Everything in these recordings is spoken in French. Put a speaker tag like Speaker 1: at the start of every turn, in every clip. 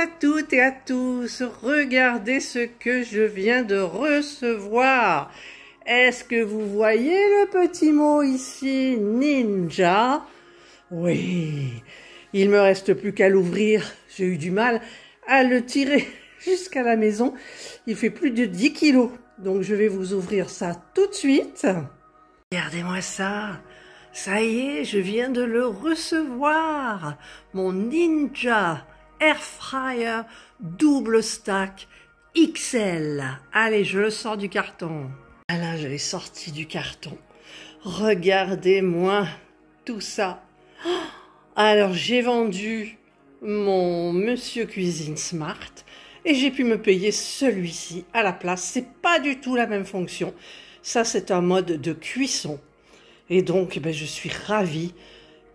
Speaker 1: à toutes et à tous, regardez ce que je viens de recevoir. Est-ce que vous voyez le petit mot ici, ninja? Oui, il me reste plus qu'à l'ouvrir. J'ai eu du mal à le tirer jusqu'à la maison. Il fait plus de 10 kilos, donc je vais vous ouvrir ça tout de suite. Regardez-moi ça. Ça y est, je viens de le recevoir. Mon Ninja Air Fryer double stack XL. Allez, je le sors du carton. Voilà, je l'ai sorti du carton. Regardez-moi tout ça. Alors, j'ai vendu mon Monsieur Cuisine Smart et j'ai pu me payer celui-ci à la place. C'est pas du tout la même fonction. Ça, c'est un mode de cuisson. Et donc, je suis ravie.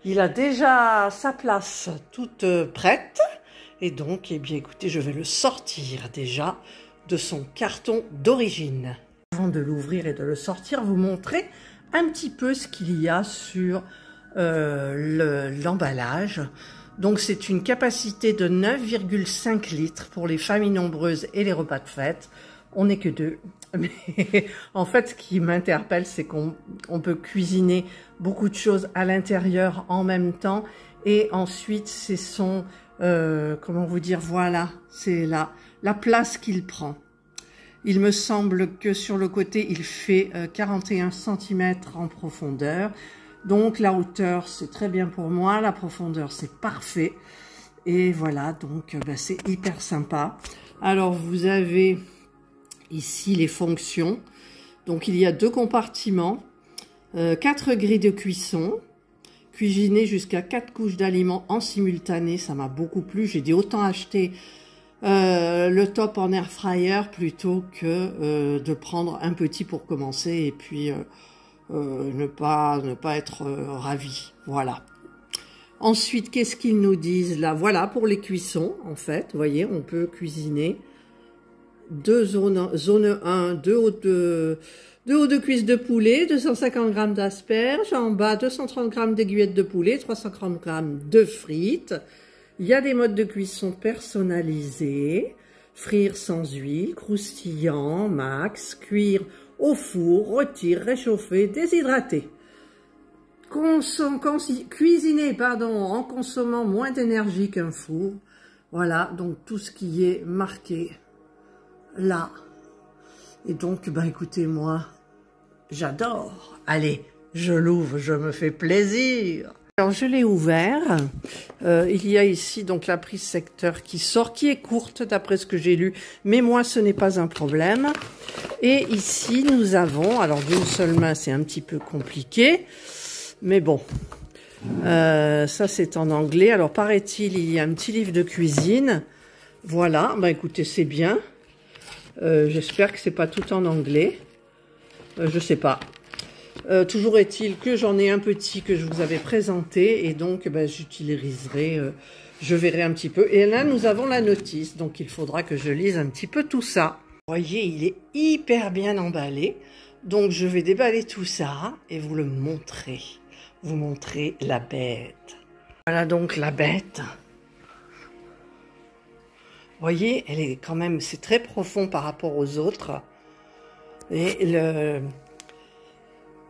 Speaker 1: Il a déjà sa place toute prête. Et donc, écoutez, je vais le sortir déjà de son carton d'origine. Avant de l'ouvrir et de le sortir, vous montrer un petit peu ce qu'il y a sur l'emballage. Donc, c'est une capacité de 9,5 litres pour les familles nombreuses et les repas de fête. On n'est que deux. Mais en fait, ce qui m'interpelle, c'est qu'on peut cuisiner beaucoup de choses à l'intérieur en même temps. Et ensuite, c'est son, comment vous dire, voilà, c'est la place qu'il prend. Il me semble que sur le côté, il fait 41 cm en profondeur. Donc, la hauteur, c'est très bien pour moi. La profondeur, c'est parfait. Et voilà, donc, c'est hyper sympa. Alors, vous avez ici les fonctions. Donc il y a 2 compartiments, 4 grilles de cuisson, cuisiner jusqu'à 4 couches d'aliments en simultané, ça m'a beaucoup plu. J'ai dit autant acheter le top en air fryer plutôt que de prendre un petit pour commencer et puis ne pas être ravi. Voilà. Ensuite, qu'est-ce qu'ils nous disent là? Voilà pour les cuissons en fait. Vous voyez, on peut cuisiner 2 zone 1, 2 hauts de cuisse de poulet, 250 g d'asperges, en bas 230 g d'aiguillettes de poulet, 330 g de frites. Il y a des modes de cuisson personnalisés, frire sans huile, croustillant, max, cuire au four, rôtir, réchauffer, déshydrater. Cuisiner en consommant moins d'énergie qu'un four. Voilà, donc tout ce qui est marqué là. Et donc, écoutez, moi, j'adore. Allez, je l'ouvre, je me fais plaisir. Alors, je l'ai ouvert. Il y a ici donc la prise secteur qui sort, qui est courte d'après ce que j'ai lu. Mais moi, ce n'est pas un problème. Et ici, nous avons, alors d'une seule main, c'est un petit peu compliqué. Mais bon, ça c'est en anglais. Alors, paraît-il, il y a un petit livre de cuisine. Voilà, écoutez, c'est bien. J'espère que c'est pas tout en anglais. Je sais pas. Toujours est-il que j'en ai un petit que je vous avais présenté et donc j'utiliserai, je verrai un petit peu. Et là nous avons la notice, donc il faudra que je lise un petit peu tout ça. Vous voyez, il est hyper bien emballé. Donc je vais déballer tout ça et vous le montrer. Vous montrer la bête. Voilà donc la bête. Vous voyez, elle est quand même, c'est très profond par rapport aux autres. Et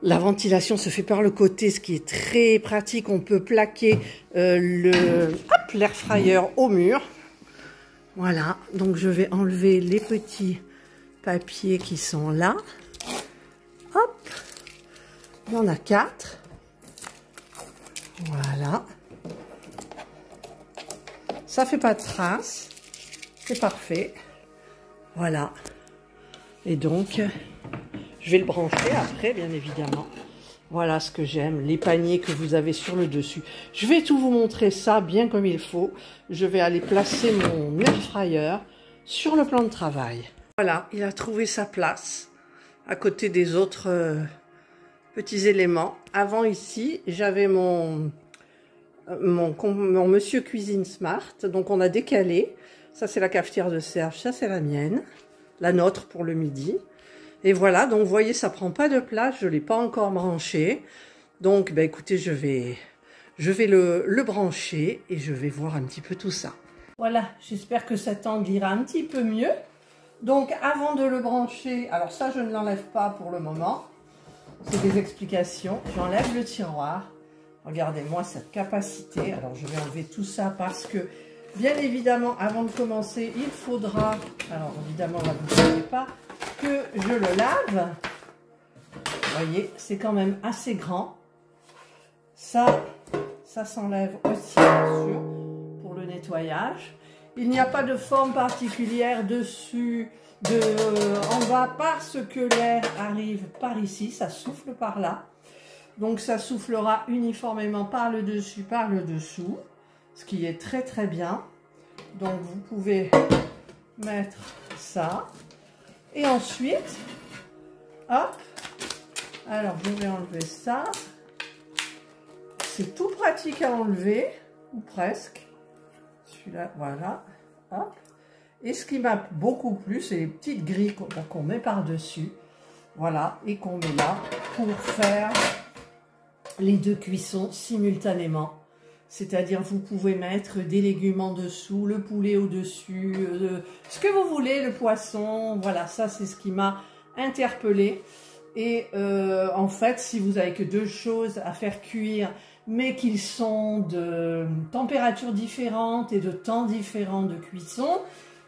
Speaker 1: la ventilation se fait par le côté, ce qui est très pratique. On peut plaquer l'air fryer au mur. Voilà, donc je vais enlever les petits papiers qui sont là. Hop, il y en a 4. Voilà. Ça fait pas de traces. C'est parfait. Voilà. Et donc, je vais le brancher après, bien évidemment. Voilà ce que j'aime, les paniers que vous avez sur le dessus. Je vais tout vous montrer ça bien comme il faut. Je vais aller placer mon air fryer sur le plan de travail. Voilà, il a trouvé sa place à côté des autres petits éléments. Avant ici, j'avais mon Monsieur Cuisine Smart. Donc on a décalé. Ça, c'est la cafetière de Serge. Ça, c'est la mienne. La nôtre pour le midi. Et voilà. Donc, vous voyez, ça prend pas de place. Je l'ai pas encore branché. Donc, écoutez, je vais le brancher et je vais voir un petit peu tout ça. Voilà, j'espère que cet angle ira un petit peu mieux. Donc avant de le brancher, alors ça je ne l'enlève pas pour le moment, c'est des explications. J'enlève le tiroir. Regardez-moi cette capacité. Alors je vais enlever tout ça parce que bien évidemment avant de commencer il faudra, alors évidemment là vous ne savez pas, que je le lave. Vous voyez, c'est quand même assez grand. Ça s'enlève aussi bien sûr pour le nettoyage. Il n'y a pas de forme particulière dessus, en bas, parce que l'air arrive par ici, ça souffle par là. Donc ça soufflera uniformément par le dessus, par le dessous, ce qui est très très bien. Donc vous pouvez mettre ça. Et ensuite, hop, alors je vais enlever ça. C'est tout pratique à enlever, ou presque. Celui-là, voilà, hop. Et ce qui m'a beaucoup plu, c'est les petites grilles qu'on met par-dessus, voilà, et qu'on met là pour faire les deux cuissons simultanément. C'est-à-dire, vous pouvez mettre des légumes en dessous, le poulet au-dessus, ce que vous voulez, le poisson, voilà, ça c'est ce qui m'a interpellée. Et en fait, si vous avez que deux choses à faire cuire, mais qu'ils sont de températures différentes et de temps différents de cuisson,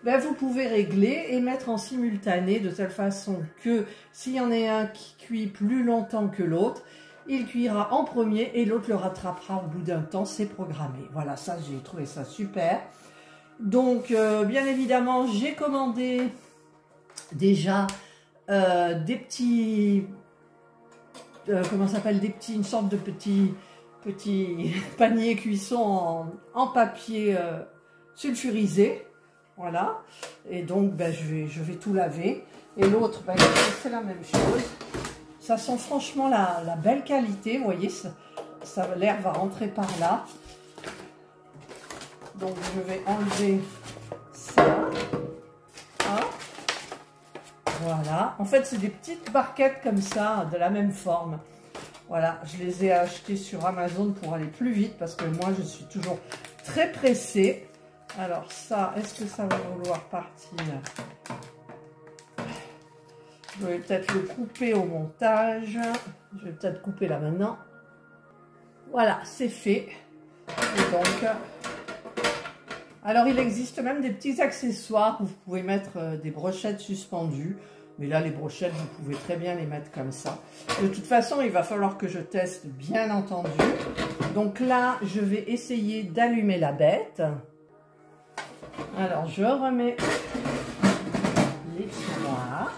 Speaker 1: ben vous pouvez régler et mettre en simultané de telle façon que s'il y en a un qui cuit plus longtemps que l'autre, il cuira en premier et l'autre le rattrapera au bout d'un temps, c'est programmé. Voilà, ça j'ai trouvé ça super. Donc bien évidemment, j'ai commandé déjà des petits, comment ça s'appelle, une sorte de petit panier cuisson en papier sulfurisé, voilà. Et donc ben, je vais tout laver. Et l'autre, ben, c'est la même chose. Ça sent franchement la belle qualité, vous voyez, l'air va rentrer par là. Donc je vais enlever ça. Hop. Voilà, en fait c'est des petites barquettes comme ça, de la même forme. Voilà, je les ai achetées sur Amazon pour aller plus vite parce que moi je suis toujours très pressée. Alors ça, est-ce que ça va vouloir partir? Je vais peut-être le couper au montage. Je vais peut-être couper là maintenant. Voilà, c'est fait. Et donc, alors il existe même des petits accessoires où vous pouvez mettre des brochettes suspendues. Mais là, les brochettes, vous pouvez très bien les mettre comme ça. De toute façon, il va falloir que je teste, bien entendu. Donc là, je vais essayer d'allumer la bête. Alors, je remets les tiroirs.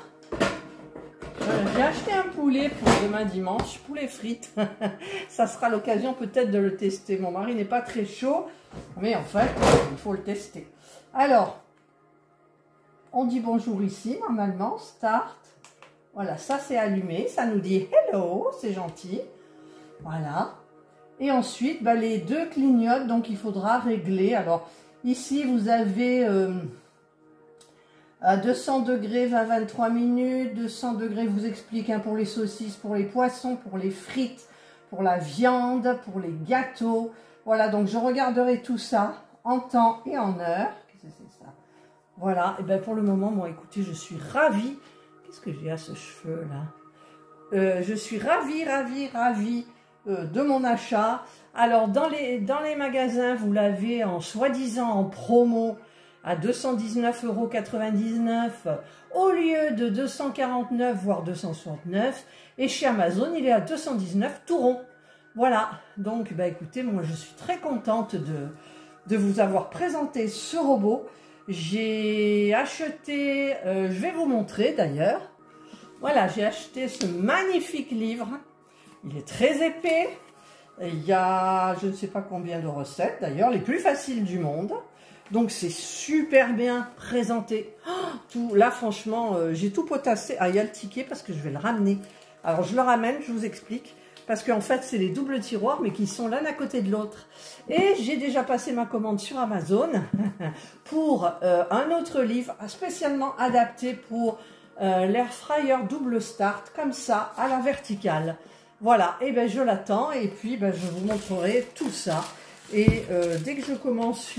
Speaker 1: J'ai acheté un poulet pour demain dimanche, poulet frites. Ça sera l'occasion peut-être de le tester. Mon mari n'est pas très chaud, mais en fait, il faut le tester. Alors, on dit bonjour ici, normalement, start. Voilà, ça c'est allumé, ça nous dit hello, c'est gentil. Voilà. Et ensuite, bah, les deux clignotent, donc il faudra régler. Alors, ici, vous avez à 200 degrés, 20-23 minutes. 200 degrés, vous explique, hein, pour les saucisses, pour les poissons, pour les frites, pour la viande, pour les gâteaux. Voilà, donc je regarderai tout ça en temps et en heure. Qu'est-ce que c'est ça? Voilà, et bien pour le moment, bon écoutez, je suis ravie. Qu'est-ce que j'ai à ce cheveu là? Je suis ravie de mon achat. Alors dans les magasins, vous l'avez en soi-disant en promo à 219,99 € au lieu de 249 voire 269. Et chez Amazon, il est à 219 tout rond. Voilà, donc bah écoutez, moi je suis très contente de vous avoir présenté ce robot. J'ai acheté, je vais vous montrer d'ailleurs, voilà, j'ai acheté ce magnifique livre, il est très épais, il y a je ne sais pas combien de recettes d'ailleurs, les plus faciles du monde, donc c'est super bien présenté, tout, là franchement, j'ai tout potassé, il y a le ticket parce que je vais le ramener, alors je le ramène, je vous explique. Parce qu'en fait, c'est les doubles tiroirs, mais qui sont l'un à côté de l'autre. Et j'ai déjà passé ma commande sur Amazon pour un autre livre spécialement adapté pour l'air fryer double start, comme ça, à la verticale. Voilà, et ben je l'attends, et puis ben, je vous montrerai tout ça. Et dès que je commence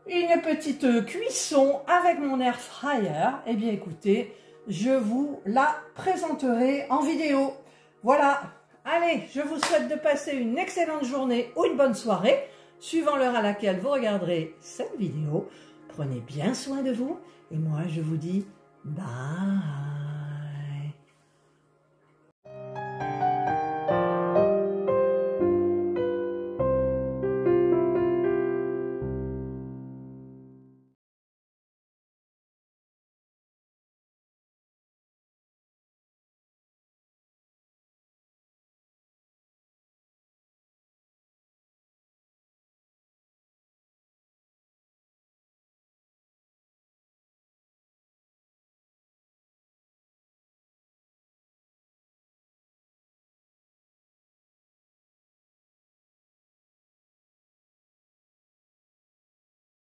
Speaker 1: une petite cuisson avec mon air fryer, eh bien écoutez, je vous la présenterai en vidéo. Voilà, allez, je vous souhaite de passer une excellente journée ou une bonne soirée, suivant l'heure à laquelle vous regarderez cette vidéo. Prenez bien soin de vous et moi je vous dis bye.